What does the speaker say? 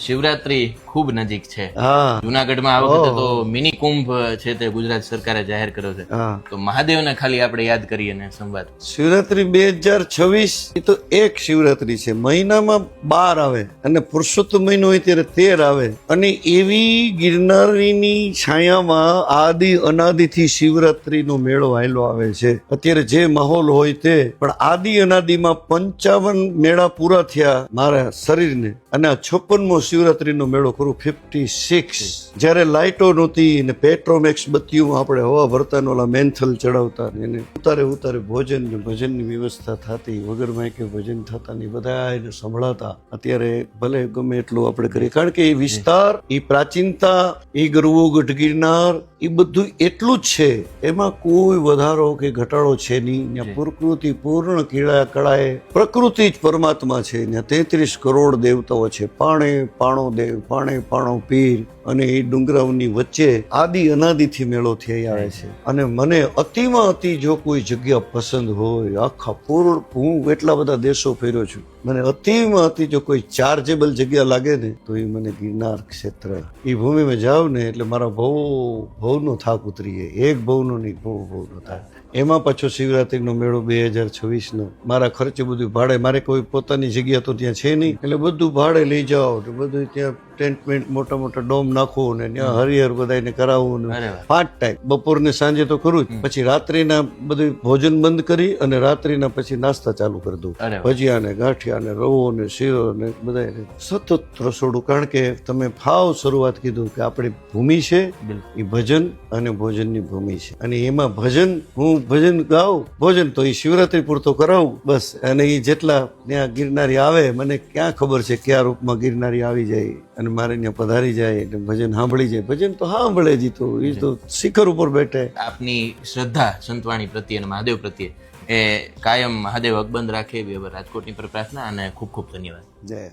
શિવરાત્રી ખૂબ નજીક છે. હા જુનાગઢમાં આ વખતે તો મિની કુંભ છે તે ગુજરાત સરકારે જાહેર કર્યો છે. હા તો મહાદેવને ખાલી આપણે યાદ કરીએ ને સંવાદ. શિવરાત્રી 2026 એ તો એક શિવરાત્રી છે, મહિનામાં 12 આવે અને પુરુષોત્તમ મહિનો હોય ત્યારે 13 આવે. અને એવી ગિરનારીની છાયામાં આદિ અનાદિથી શિવરાત્રીનો મેળો હાલ્યો આવે છે. અત્યારે જે માહોલ હોય તે, પણ આદિ અનાદિમાં 55 મેળા પૂરા થયા મારા શરીરને, અને 56મો શિવરાત્રીનો મેળો કરું 56. જયારે લાઇટો નહોતી ને પેટ્રોમેક્સ બત્તીઓમાં આપણે હવા ભરતા ઓલા મેન્થલ ચડાવતા ને એને ઉતારે ભોજન ને ભજનની વ્યવસ્થા થતી, વગર માયકે ભજન થતા ને બધા એને સંભળાતા. અત્યારે ભલે ગમે એટલું આપણે કરીએ, કારણ કે એ વિસ્તાર, એ પ્રાચીનતા, એ ગરવો ગઢ ગિરનાર, એ બધું એટલું જ છે. એમાં કોઈ વધારો કે ઘટાડો છે નહીં. ત્યાં પ્રકૃતિ પૂર્ણ કળાએ, પ્રકૃતિ જ પરમાત્મા છે. ત્યાં 33 કરોડ દેવતાઓ છે. પાણે પાણો દેવ, પાણે પાણો પીર, અને એ ડુંગરાઓની વચ્ચે આદિ અનાદિથી મેળો થઈ આવે છે. અને મને અતિમાં અતિ જો કોઈ જગ્યા પસંદ હોય, આખા પૂર્ણ, હું એટલા બધા દેશો ફેર્યો છું, મને અતિમાં અતિ જો કોઈ ચાર્જેબલ જગ્યા લાગે ને તો એ મને ગિરનાર ક્ષેત્ર. એ ભૂમિમાં જાવ ને એટલે મારા ભવનો થાક ઉતરી જાય. એક ભવનો નહીં, ભવનો થાક. એમાં પાછો શિવરાત્રીનો મેળો 2026નો મારા ખર્ચે બધું ભાડે, મારે કોઈ પોતાની જગ્યા તો ત્યાં છે નહીં, એટલે બધું ભાડે લઈ જાઓ, બધું ત્યાં ટેન્ટ મોટા મોટા ડોમ નાખો ને ત્યાં હરિહર બધાને કરાવવું ને 5 ટાઈમ, બપોરને સાંજે તો ખરું જ. પછી રાત્રિના બધું ભોજન બંધ કરી અને રાત્રિના પછી નાસ્તા ચાલુ કરી દઉં. ભજીયા ને ગાંઠિયા ને રવો ને શીરો ને બધા સતત રસોડું. કારણ કે તમે ફાવ શરૂઆત કીધું કે આપણી ભૂમિ છે એ ભજન અને ભોજનની ભૂમિ છે. અને એમાં ભજન, હું ભજન ગાઉં, ભોજન તો એ શિવરાત્રી પૂરતો કરાવું બસ. અને એ જેટલા ત્યાં ગિરનારી આવે, મને ક્યાં ખબર છે કયા રૂપમાં ગિરનારી આવી જાય અને મારે ત્યાં પધારી જાય એટલે ભજન સાંભળી જાય. ભજન તો સાંભળે જ, તો એ તો શિખર ઉપર બેઠે. આપની શ્રદ્ધા સંતવાણી પ્રત્યે અને મહાદેવ પ્રત્યે એ કાયમ મહાદેવ અકબંધ રાખે એવી રાજકોટની પર પ્રાર્થના, અને ખૂબ ખૂબ ધન્યવાદ. જય.